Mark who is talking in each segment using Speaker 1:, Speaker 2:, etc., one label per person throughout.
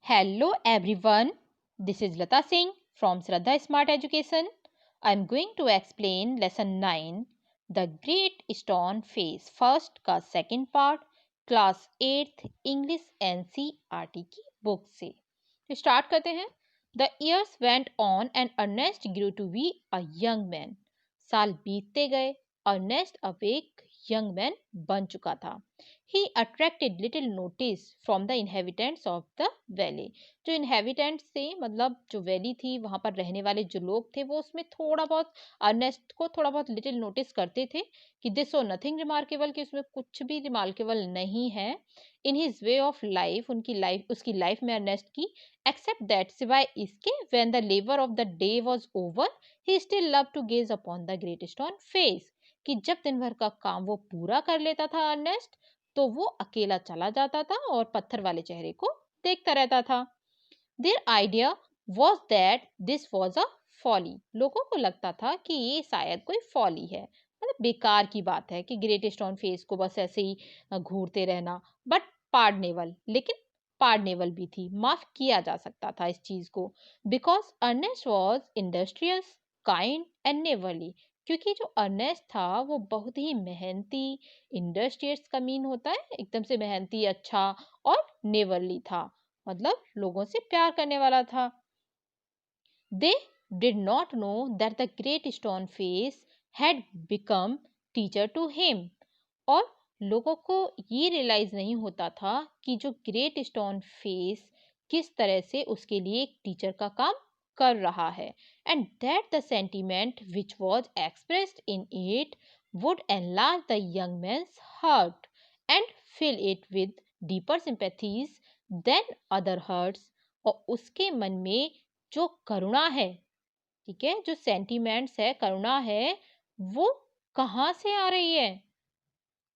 Speaker 1: Hello everyone, this is Lata Singh from Shraddha Smart Education. I am going to explain lesson 9 The Great Stone Face first का second part class 8th English NCERT की book से। तो start करते हैं। The years went on and Ernest grew to be a young man. साल बीतते गए, Ernest अब एक यंग मैन बन चुका था। He attracted little notice from the inhabitants of the valley. जो inhabitants थे मतलब जो वैली थी वहां पर रहने वाले जो लोग थे वो उसमें थोड़ा बहुत अर्नेस्ट को थोड़ा बहुत लिटिल नोटिस करते थे कि दिस सो नथिंग रिमार्केबल, कि उसमें कुछ भी रिमार्केबल नहीं है in his way of life, उसकी लाइफ में अर्नेस्ट की। एक्सेप्ट दैट, सिवाय इसके, when the labour of the day was over he still love to gaze upon the great stone face, कि जब दिन भर का काम वो पूरा कर लेता था अर्नेस्ट तो वो अकेला चला जाता था और पत्थर वाले चेहरे को देखता रहता था। Their idea was that this was a folly. लोगों को लगता था कि ये शायद कोई फॉली है, मतलब बेकार की बात है कि ग्रेट स्टोन फेस को बस ऐसे ही घूरते रहना। बट पार्डनेबल, लेकिन पार्डनेबल भी थी, माफ किया जा सकता था इस चीज को। Because Ernest was industrious, kind and neighbourly, क्योंकि जो अर्नेस्ट था वो बहुत ही मेहनती, इंडस्ट्रियस का मीन होता है एकदम से मेहनती, अच्छा, और नेवरली था मतलब लोगों से प्यार करने वाला था। They did not know that the great stone face had become teacher to him. और लोगों को ये रियलाइज नहीं होता था कि जो ग्रेट स्टोन फेस किस तरह से उसके लिए एक टीचर का काम कर रहा है, and that the sentiment which was expressed in it would enlarge the young man's heart and fill it with deeper sympathies than other hearts. और उसके मन में जो करुणा है, ठीक है, जो सेंटिमेंट्स है, करुणा है, वो कहाँ से आ रही है?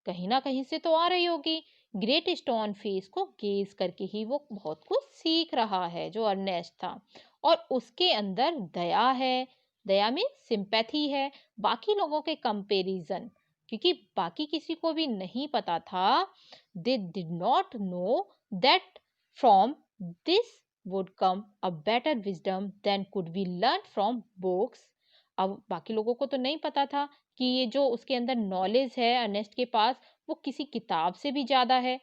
Speaker 1: कहीं ना कहीं से तो आ रही होगी। ग्रेट स्टोन फेस को गेज करके ही वो बहुत कुछ सीख रहा है जो अर्नेस्ट था, और उसके अंदर दया है। दया में सिंपैथी है बाकी लोगों के कंपैरिजन, क्योंकि बाकी किसी को भी नहीं पता था। They did not know that from this would come a better wisdom than could be learned from books। अब बाकी लोगों को तो नहीं पता था कि ये जो उसके अंदर नॉलेज है अर्नेस्ट के पास वो किसी किताब से भी ज्यादा है।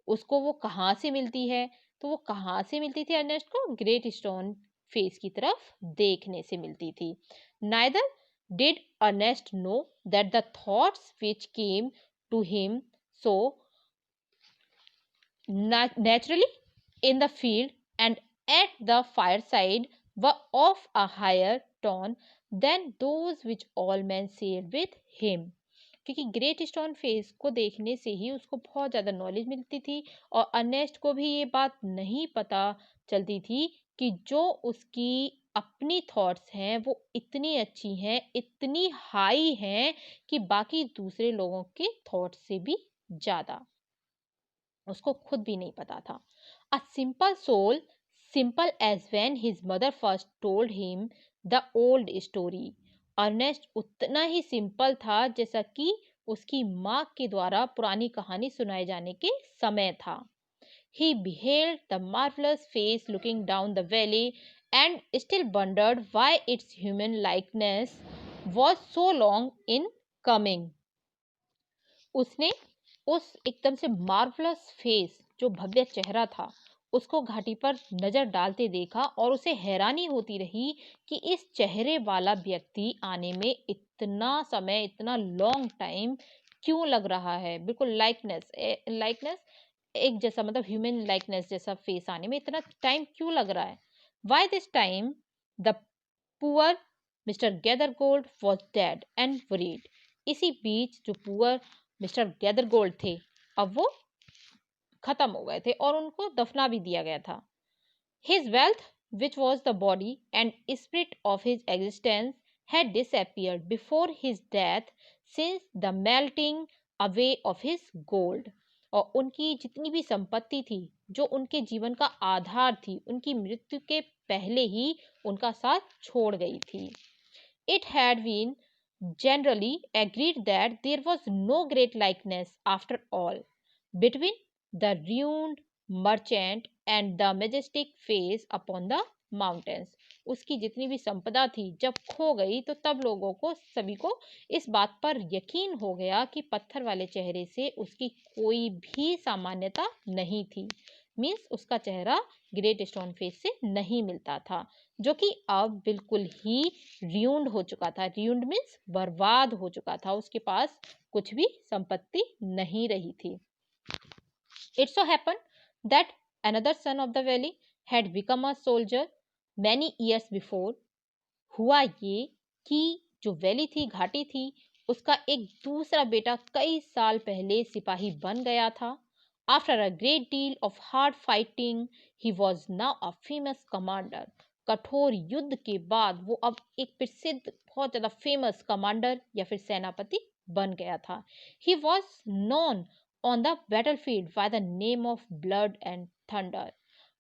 Speaker 1: उसको वो कहाँ से मिलती है? तो वो कहाँ से मिलती थी अर्नेस्ट को? ग्रेट स्टोन फेस की तरफ देखने से मिलती थी। Neither did Ernest know that the thoughts which came to him so naturally in the field and at the fireside were of a higher tone than those which all men shared with him। क्योंकि great stone face को देखने से ही उसको बहुत ज़्यादा knowledge मिलती थी, और अर्नेस्ट को भी ये बात नहीं पता चलती थी कि जो उसकी अपनी थॉट्स हैं वो इतनी अच्छी हैं, इतनी हाई हैं कि बाकी दूसरे लोगों के थॉट्स से भी ज़्यादा। उसको खुद भी नहीं पता था। A simple soul, simple as when his mother first told him the old story. Ernest उतना ही सिंपल था जैसा कि उसकी माँ के द्वारा पुरानी कहानी सुनाए जाने के समय था। He beheld the marvelous face looking down the valley and still wondered why its human likeness was so long in coming। उसने उस एकदम से मार्वलस फेस, जो भव्य चेहरा था, उसको घाटी पर नजर डालते देखा और उसे हैरानी होती रही कि इस चेहरे वाला व्यक्ति आने में इतना समय, इतना लॉन्ग टाइम क्यों लग रहा है। बिल्कुल लाइकनेस लाइकनेस एक जैसा, मतलब ह्यूमन लाइकनेस जैसा फेस आने में इतना टाइम क्यों लग रहा है। Why this time the poor mister Gathergold was dead and worried. इसी बीच जो पुअर मिस्टर गैदरगोल्ड थे अब वो खत्म हो गए थे और उनको दफना भी दिया गया था। His wealth which was the body and spirit of his existence had disappeared before his death since the melting away of his gold। और उनकी जितनी भी संपत्ति थी, जो उनके जीवन का आधार थी, उनकी मृत्यु के पहले ही उनका साथ छोड़ गई थी। It had been generally agreed that there was no great likeness after all between the ruined merchant and the majestic face upon the mountains. उसकी जितनी भी संपदा थी जब खो गई तो तब लोगों को सभी को इस बात पर यकीन हो गया कि पत्थर वाले चेहरे से उसकी कोई भी सामान्यता नहीं थी। मीन्स उसका चेहरा ग्रेट स्टोन फेस से नहीं मिलता था, जो कि अब बिल्कुल ही रियूंड हो चुका था। रियूंड मीन्स बर्बाद हो चुका था, उसके पास कुछ भी संपत्ति नहीं रही थी। It so happened that another son of the valley had become a soldier many years before. हुआ ये कि जो वैली थी, घाटी थी, उसका एक दूसरा बेटा कई साल पहले सिपाही बन गया था। After a great deal of hard fighting, he was now a famous commander. कठोर युद्ध के बाद वो अब एक प्रसिद्ध, बहुत ज़्यादा फेमस कमांडर या फिर सेनापति बन गया था। He was known on the battlefield by the name of blood and thunder.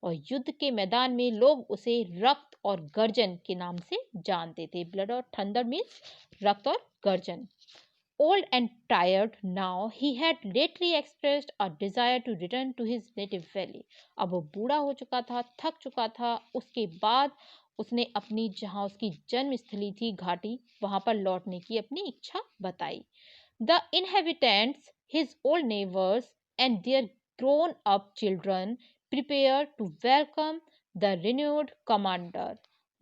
Speaker 1: और युद्ध के मैदान में लोग उसे रक्त और गर्जन के नाम से जानते थे। ब्लड और थंडर मीन्स रक्त और गर्जन। Old and tired now, he had lately expressed a desire to return to his native valley. अब वो बूढ़ा हो चुका था, थक चुका था। उसके बाद उसने अपनी, जहाँ उसकी जन्म स्थली थी घाटी, वहां पर लौटने की अपनी इच्छा बताई। The inhabitants, his old neighbors and their grown up children prepared to welcome the renewed commander.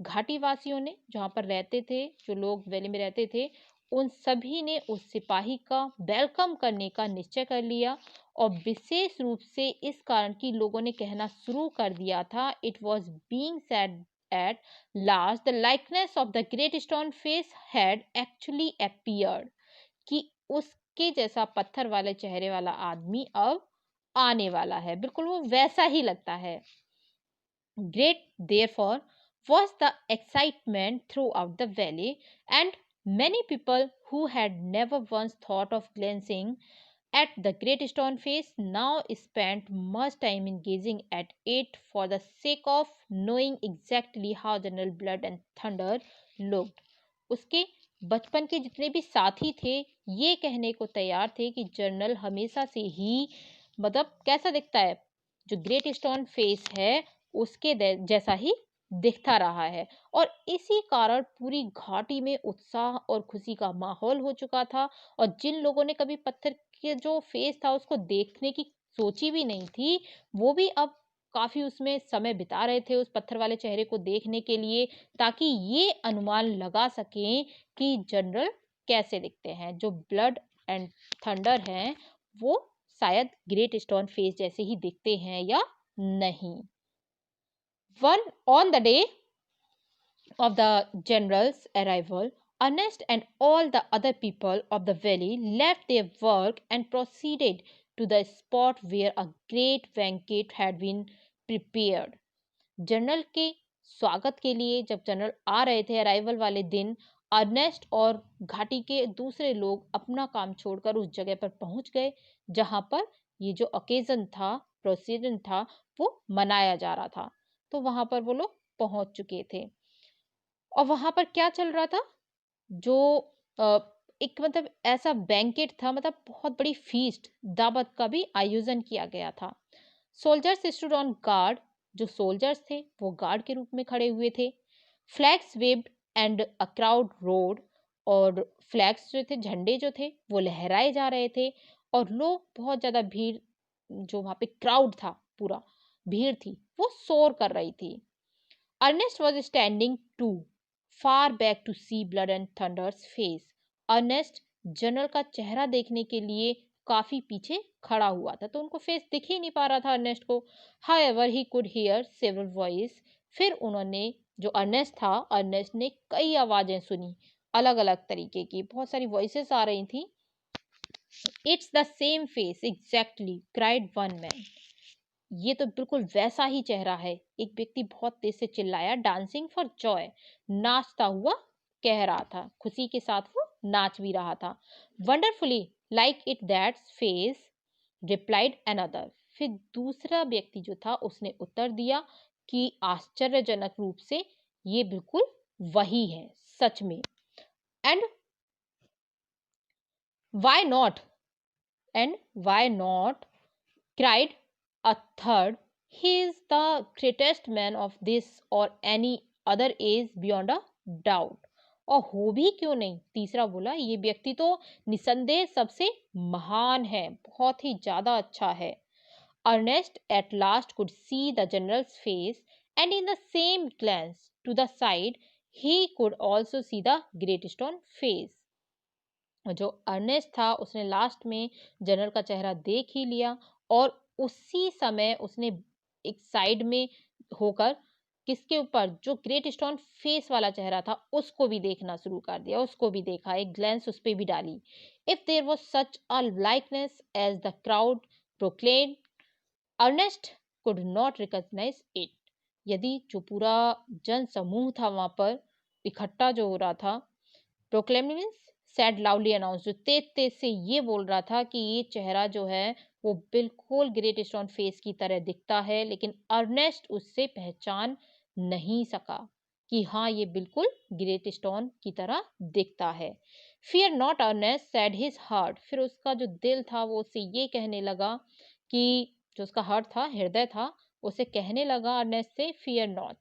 Speaker 1: घाटी वासियों ने, जहाँ पर रहते थे, जो लोग वैली में रहते थे, उन सभी ने उस सिपाही का वेलकम करने का निश्चय कर लिया। और विशेष रूप से इस कारण कि लोगों ने कहना शुरू कर दिया था, it was being said at last the likeness of the great stone face had actually appeared, कि उसके जैसा पत्थर वाले चेहरे वाला आदमी अब आने वाला है, बिल्कुल वो वैसा ही लगता है। Great therefore was the excitement throughout the valley, and many people who had never once thought of glancing at the great stone face now spent much time in gazing at it for the sake of knowing exactly how General Blood and Thunder looked. उसके बचपन के जितने भी साथी थे ये कहने को तैयार थे कि जनरल हमेशा से ही, मतलब कैसा दिखता है, जो ग्रेट स्टोन फेस है उसके जैसा ही दिखता रहा है। और इसी कारण पूरी घाटी में उत्साह और खुशी का माहौल हो चुका था। और जिन लोगों ने कभी पत्थर के जो फेस था उसको देखने की सोची भी नहीं थी, वो भी अब काफी उसमें समय बिता रहे थे उस पत्थर वाले चेहरे को देखने के लिए, ताकि ये अनुमान लगा सकें कि जनरल कैसे दिखते हैं। जो ब्लड एंड थंडर हैं वो शायद ग्रेट स्टोन फेस जैसे ही दिखते हैं या नहीं। On the day of the general's arrival, Ernest and all the other people of the valley left their work and proceeded to the spot where a great banquet had been prepared. General के स्वागत के लिए जब general आ रहे थे arrival वाले दिन, Ernest और घाटी के दूसरे लोग अपना काम छोड़कर उस जगह पर पहुंच गए जहां पर ये जो ओकेजन था, प्रोसीजन था, वो मनाया जा रहा था। तो वहां पर वो लोग पहुंच चुके थे। और वहां पर क्या चल रहा था, जो अ, एक मतलब ऐसा बैंकेट था, मतलब बहुत बड़ी फीस्ट, दावत का भी आयोजन किया गया था। सोल्जर्स स्टूड ऑन गार्ड, जो सोल्जर्स थे वो गार्ड के रूप में खड़े हुए थे। Flags waived and a crowd road, और फ्लैग्स जो थे, झंडे जो थे वो लहराए जा रहे थे। और लोग, बहुत ज्यादा भीड़, जो वहां पे क्राउड था, पूरा भीड़ थी, वो शोर कर रही थी। Ernest was standing too far back to see Blood and Thunder's face. Ernest general का चेहरा देखने के लिए काफी पीछे खड़ा हुआ था, तो उनको फेस दिख ही नहीं पा रहा था अर्नेस्ट को। However he could hear several voice. फिर उन्होंने, जो अर्नेस्ट था, अर्नेस्ट ने कई आवाजें सुनी, अलग अलग तरीके की बहुत सारी वॉइसेस आ रही थी। It's the same face exactly, cried one man. ये तो बिल्कुल वैसा ही चेहरा है, एक व्यक्ति बहुत तेज से चिल्लाया। डांसिंग फॉर जॉय, नाचता हुआ कह रहा था, खुशी के साथ वो नाच भी रहा था। Wonderfully like it that's face, replied another. फिर दूसरा व्यक्ति जो था उसने उत्तर दिया कि आश्चर्यजनक रूप से ये बिल्कुल वही है, सच में। And why not, and why not, cried A third, he is the greatest man of this or any other age beyond a doubt. और हो भी क्यों नहीं, तीसरा बोला ये व्यक्ति तो निसंदेह सबसे महान है, बहुत ही ज्यादा अच्छा है. Ernest at last could see the general's face, and in the same glance to the side, he could also see the Great Stone face. जो अर्नेस्ट था उसने लास्ट में जनरल का चेहरा देख ही लिया, और उसी समय उसने एक साइड में होकर किसके ऊपर, जो ग्रेट स्टोन फेस वाला चेहरा था उसको भी देखना शुरू कर दिया, उसको भी देखा, एक ग्लैंस उस पर भी डाली. If there was such a likeness as the crowd proclaim, Ernest could not recognise it. यदि जो पूरा जन समूह था वहां पर इकट्ठा जो हो रहा था, proclaim means sad loudly announce, जो तेज तेज से ये बोल रहा था कि ये चेहरा जो है वो बिल्कुल ग्रेट स्टोन फेस की तरह दिखता है, लेकिन अर्नेस्ट उससे पहचान नहीं सका कि हाँ ये बिल्कुल ग्रेट स्टोन की तरह दिखता है. Fear not Ernest said his heart. फिर उसका जो दिल था वो उससे ये कहने लगा कि, जो उसका हार्ट था, हृदय था, उसे कहने लगा अर्नेस्ट से, फियर नॉट,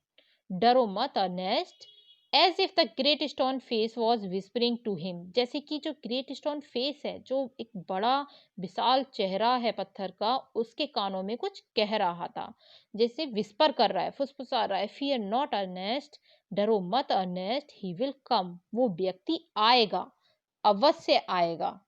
Speaker 1: डरो मत Ernest. As if the great stone face was whispering to him. जैसे कि जो ग्रेट स्टोन फेस है, जो एक बड़ा विशाल चेहरा है पत्थर का, उसके कानों में कुछ कह रहा था, जैसे विस्पर कर रहा है, फुसफुसा रहा है. फियर नॉट अर्नेस्ट, डरो मत अर्नेस्ट, ही विल कम. वो व्यक्ति आएगा, अवश्य आएगा.